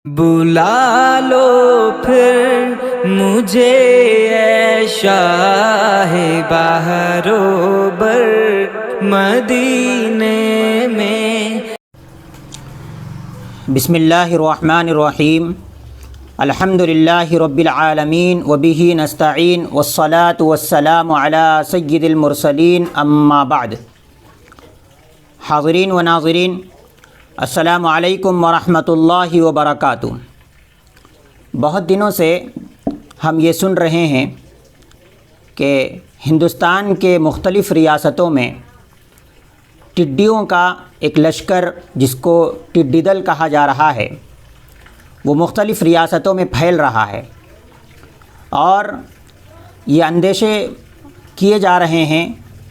بلا لو پھر مجھے اے شاہ بہر و بر مدینے میں۔ بسم اللہ الرحمن الرحیم، الحمد للہ رب العالمین وبہ نستعین والصلاة والسلام علی سید المرسلین اما بعد۔ حاضرین و ناظرین، السلام علیکم ورحمۃ اللہ وبرکاتہ۔ بہت دنوں سے ہم یہ سن رہے ہیں کہ ہندوستان کے مختلف ریاستوں میں ٹڈیوں کا ایک لشکر، جس کو ٹڈی دل کہا جا رہا ہے، وہ مختلف ریاستوں میں پھیل رہا ہے، اور یہ اندیشے کیے جا رہے ہیں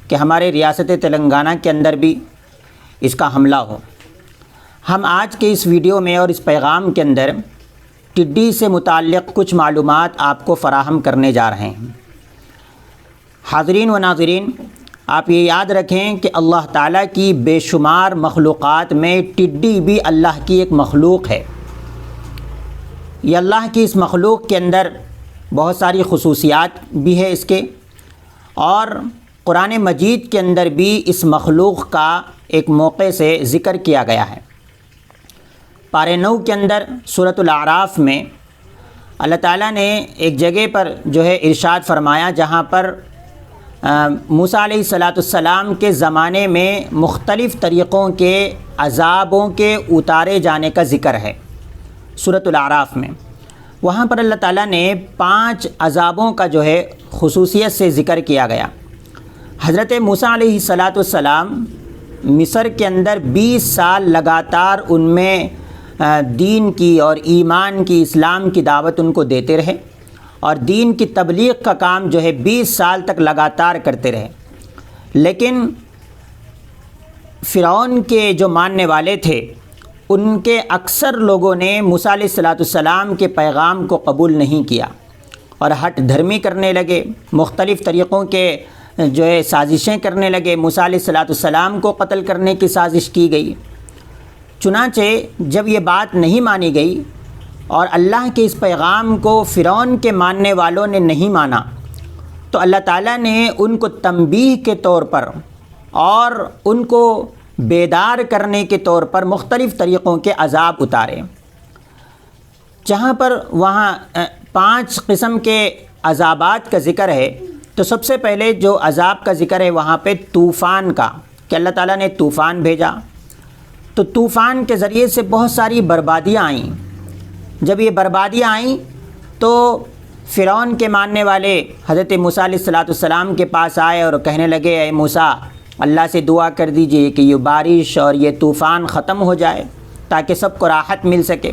کہ ہمارے ریاست تلنگانہ کے اندر بھی اس کا حملہ ہو۔ ہم آج کے اس ویڈیو میں اور اس پیغام کے اندر ٹڈی سے متعلق کچھ معلومات آپ کو فراہم کرنے جا رہے ہیں۔ حاضرین و ناظرین، آپ یہ یاد رکھیں کہ اللہ تعالیٰ کی بے شمار مخلوقات میں ٹڈی بھی اللہ کی ایک مخلوق ہے۔ یہ اللہ کی اس مخلوق کے اندر بہت ساری خصوصیات بھی ہے اس کے، اور قرآن مجید کے اندر بھی اس مخلوق کا ایک موقع سے ذکر کیا گیا ہے۔ پارہ 9 کے اندر سورۃ الاعراف میں اللہ تعالیٰ نے ایک جگہ پر ارشاد فرمایا، جہاں پر موسیٰ علیہ السلام کے زمانے میں مختلف طریقوں کے عذابوں کے اتارے جانے کا ذکر ہے۔ سورۃ الاعراف میں وہاں پر اللہ تعالیٰ نے 5 عذابوں کا خصوصیت سے ذکر کیا گیا۔ حضرت موسیٰ علیہ السلام مصر کے اندر 20 سال لگاتار ان میں دین کی اور ایمان کی، اسلام کی دعوت ان کو دیتے رہے، اور دین کی تبلیغ کا کام 20 سال تک لگاتار کرتے رہے۔ لیکن فرعون کے جو ماننے والے تھے، ان کے اکثر لوگوں نے موسیٰ علیہ السلام کے پیغام کو قبول نہیں کیا اور ہٹ دھرمی کرنے لگے، مختلف طریقوں کے سازشیں کرنے لگے۔ موسیٰ علیہ السلام کو قتل کرنے کی سازش کی گئی۔ چنانچہ جب یہ بات نہیں مانی گئی اور اللہ کے اس پیغام کو فرعون کے ماننے والوں نے نہیں مانا، تو اللہ تعالیٰ نے ان کو تنبیہ کے طور پر اور ان کو بیدار کرنے کے طور پر مختلف طریقوں کے عذاب اتارے، جہاں پر وہاں 5 قسم کے عذابات کا ذکر ہے۔ تو سب سے پہلے جو عذاب کا ذکر ہے وہاں پہ طوفان کا، کہ اللہ تعالیٰ نے طوفان بھیجا، تو طوفان کے ذریعے سے بہت ساری بربادیاں آئیں۔ جب یہ بربادیاں آئیں تو فرعون کے ماننے والے حضرت موسیٰ علیہ السلام کے پاس آئے اور کہنے لگے، اے موسیٰ، اللہ سے دعا کر دیجئے کہ یہ بارش اور یہ طوفان ختم ہو جائے تاکہ سب کو راحت مل سکے۔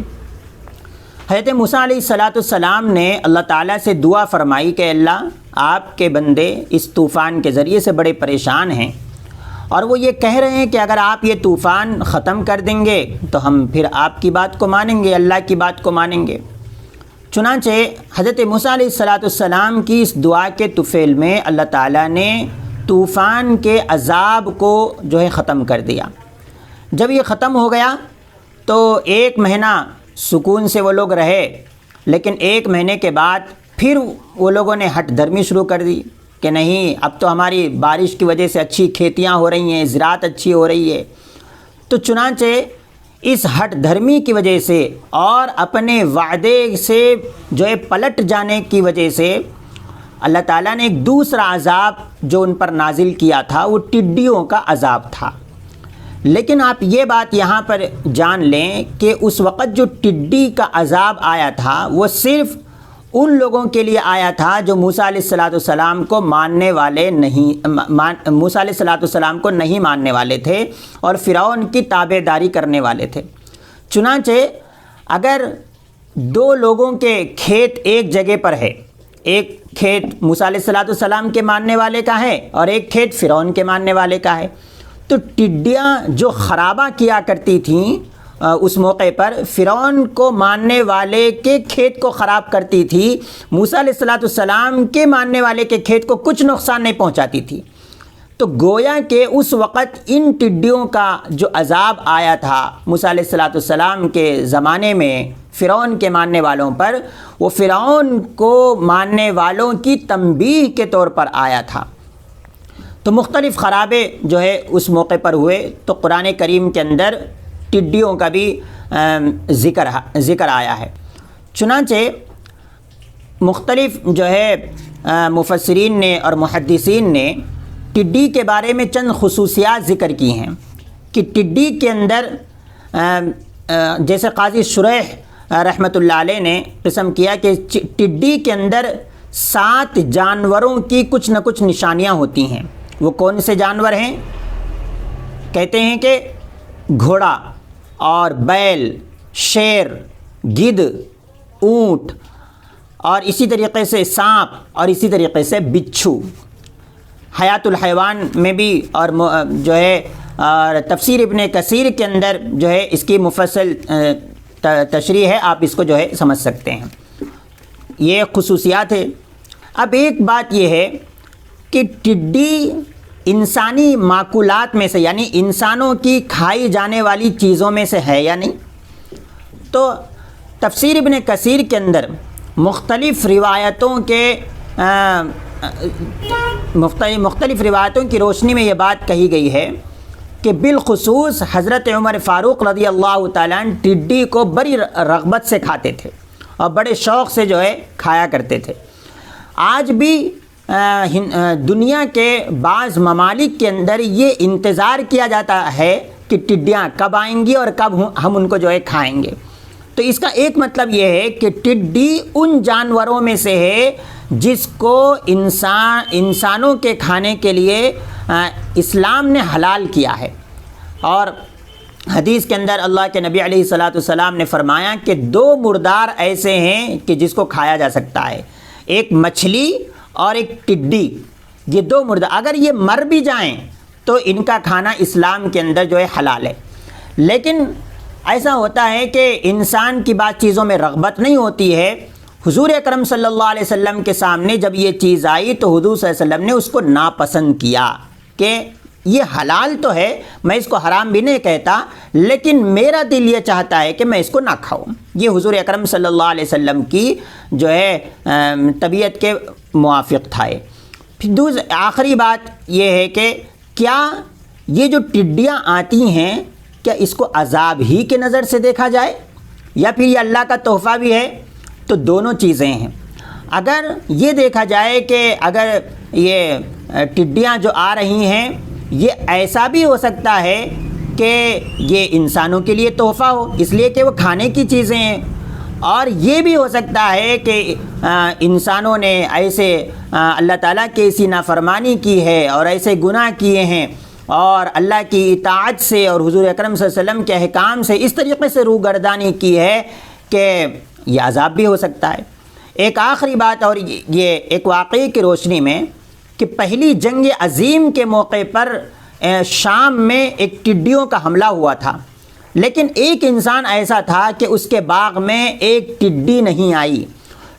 حضرت موسیٰ علیہ السلام نے اللہ تعالیٰ سے دعا فرمائی کہ اللہ، آپ کے بندے اس طوفان کے ذریعے سے بڑے پریشان ہیں، اور وہ یہ کہہ رہے ہیں کہ اگر آپ یہ طوفان ختم کر دیں گے تو ہم پھر آپ کی بات کو مانیں گے، اللہ کی بات کو مانیں گے۔ چنانچہ حضرت موسیٰ علیہ السلام کی اس دعا کے طفیل میں اللہ تعالیٰ نے طوفان کے عذاب کو ختم کر دیا۔ جب یہ ختم ہو گیا تو 1 مہینہ سکون سے وہ لوگ رہے، لیکن 1 مہینے کے بعد پھر وہ لوگوں نے ہٹ دھرمی شروع کر دی کہ نہیں، اب تو ہماری بارش کی وجہ سے اچھی کھیتیاں ہو رہی ہیں، زراعت اچھی ہو رہی ہے۔ تو چنانچہ اس ہٹ دھرمی کی وجہ سے اور اپنے وعدے سے پلٹ جانے کی وجہ سے اللہ تعالیٰ نے ایک دوسرا عذاب جو ان پر نازل کیا تھا، وہ ٹڈیوں کا عذاب تھا۔ لیکن آپ یہ بات یہاں پر جان لیں کہ اس وقت جو ٹڈی کا عذاب آیا تھا وہ صرف ان لوگوں کے لیے آیا تھا جو موسیٰ علیہ السلام کو ماننے والے نہیں، موسیٰ علیہ السلام کو نہیں ماننے والے تھے اور فرعون کی تابع داری کرنے والے تھے۔ چنانچہ اگر 2 لوگوں کے کھیت ایک جگہ پر ہے، ایک کھیت موسیٰ علیہ السلام کے ماننے والے کا ہے اور ایک کھیت فرعون کے ماننے والے کا ہے، تو ٹڈیاں جو خرابہ کیا کرتی تھیں اس موقع پر فرعون کو ماننے والے کے کھیت کو خراب کرتی تھی، موسیٰ علیہ السلام کے ماننے والے کے کھیت کو کچھ نقصان نہیں پہنچاتی تھی۔ تو گویا کہ اس وقت ان ٹڈیوں کا جو عذاب آیا تھا موسیٰ علیہ السلام کے زمانے میں فرعون کے ماننے والوں پر، وہ فرعون کو ماننے والوں کی تنبیہ کے طور پر آیا تھا۔ تو مختلف خرابے جو ہے اس موقع پر ہوئے، تو قرآن کریم کے اندر ٹڈیوں کا بھی ذکر آیا ہے۔ چنانچہ مختلف جو ہے مفسرین نے اور محدثین نے ٹڈی کے بارے میں چند خصوصیات ذکر کی ہیں کہ ٹڈی کے اندر جیسے قاضی شریح رحمۃ اللہ علیہ نے قسم کیا کہ ٹڈی کے اندر 7 جانوروں کی کچھ نہ کچھ نشانیاں ہوتی ہیں۔ وہ کون سے جانور ہیں؟ کہتے ہیں کہ گھوڑا اور بیل، شیر، گدھ، اونٹ، اور اسی طریقے سے سانپ، اور اسی طریقے سے بچھو۔ حیات الحیوان میں بھی اور جو ہے اور تفسیر ابن کثیر کے اندر جو ہے اس کی مفصل تشریح ہے، آپ اس کو جو ہے سمجھ سکتے ہیں۔ یہ خصوصیات ہے۔ اب ایک بات یہ ہے کہ ٹڈی انسانی ماکولات میں سے، یعنی انسانوں کی کھائی جانے والی چیزوں میں سے ہے یا نہیں؟ تو تفسیر ابن کثیر کے اندر مختلف روایتوں کی روشنی میں یہ بات کہی گئی ہے کہ بالخصوص حضرت عمر فاروق رضی اللہ تعالیٰ عنہ ٹڈی کو بڑی رغبت سے کھاتے تھے اور بڑے شوق سے جو ہے کھایا کرتے تھے۔ آج بھی دنیا کے بعض ممالک کے اندر یہ انتظار کیا جاتا ہے کہ ٹڈیاں کب آئیں گی اور کب ہم ان کو جو ہے کھائیں گے۔ تو اس کا ایک مطلب یہ ہے کہ ٹڈی ان جانوروں میں سے ہے جس کو انسانوں کے کھانے کے لیے اسلام نے حلال کیا ہے۔ اور حدیث کے اندر اللہ کے نبی علیہ الصلاۃ والسلام نے فرمایا کہ 2 مردار ایسے ہیں کہ جس کو کھایا جا سکتا ہے، ایک مچھلی اور ایک ٹڈی۔ یہ 2 مردار اگر یہ مر بھی جائیں تو ان کا کھانا اسلام کے اندر جو ہے حلال ہے۔ لیکن ایسا ہوتا ہے کہ انسان کی بعض چیزوں میں رغبت نہیں ہوتی ہے۔ حضور اکرم صلی اللہ علیہ وسلم کے سامنے جب یہ چیز آئی تو حضور صلی اللہ علیہ وسلم نے اس کو ناپسند کیا کہ یہ حلال تو ہے، میں اس کو حرام بھی نہیں کہتا، لیکن میرا دل یہ چاہتا ہے کہ میں اس کو نہ کھاؤں۔ یہ حضور اکرم صلی اللہ علیہ وسلم کی جو ہے طبیعت کے موافق تھا۔ پھر آخری بات یہ ہے کہ کیا یہ جو ٹڈیاں آتی ہیں کیا اس کو عذاب ہی کے نظر سے دیکھا جائے یا پھر یہ اللہ کا تحفہ بھی ہے؟ تو دونوں چیزیں ہیں۔ اگر یہ دیکھا جائے کہ اگر یہ ٹڈیاں جو آ رہی ہیں یہ ایسا بھی ہو سکتا ہے کہ یہ انسانوں کے لیے تحفہ ہو، اس لیے کہ وہ کھانے کی چیزیں ہیں، اور یہ بھی ہو سکتا ہے کہ انسانوں نے ایسے اللہ تعالیٰ کی ایسی نافرمانی کی ہے اور ایسے گناہ کیے ہیں اور اللہ کی اطاعت سے اور حضور اکرم صلی اللہ علیہ وسلم کے احکام سے اس طریقے سے روگردانی کی ہے کہ یہ عذاب بھی ہو سکتا ہے۔ ایک آخری بات، اور یہ ایک واقعے کی روشنی میں کہ پہلی جنگ عظیم کے موقع پر شام میں ایک ٹڈیوں کا حملہ ہوا تھا، لیکن ایک انسان ایسا تھا کہ اس کے باغ میں ایک ٹڈی نہیں آئی۔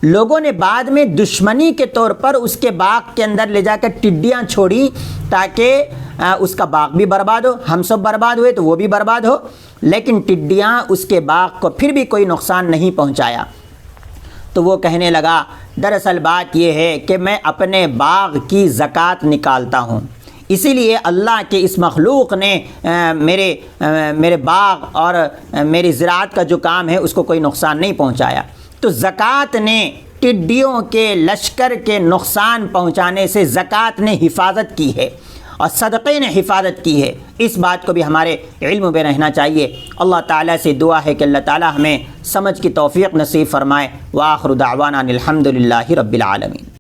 لوگوں نے بعد میں دشمنی کے طور پر اس کے باغ کے اندر لے جا کر ٹڈیاں چھوڑی تاکہ اس کا باغ بھی برباد ہو، ہم سب برباد ہوئے تو وہ بھی برباد ہو، لیکن ٹڈیاں اس کے باغ کو پھر بھی کوئی نقصان نہیں پہنچایا۔ تو وہ کہنے لگا دراصل بات یہ ہے کہ میں اپنے باغ کی زکوٰۃ نکالتا ہوں، اسی لیے اللہ کے اس مخلوق نے میرے باغ اور میری زراعت کا جو کام ہے اس کو کوئی نقصان نہیں پہنچایا۔ تو زکوٰۃ نے ٹڈیوں کے لشکر کے نقصان پہنچانے سے زکوٰۃ نے حفاظت کی ہے اور صدقے نے حفاظت کی ہے۔ اس بات کو بھی ہمارے علم میں رہنا چاہیے۔ اللہ تعالیٰ سے دعا ہے کہ اللہ تعالیٰ ہمیں سمجھ کی توفیق نصیب فرمائے۔ وآخر دعوانا الحمد للہ رب العالمین۔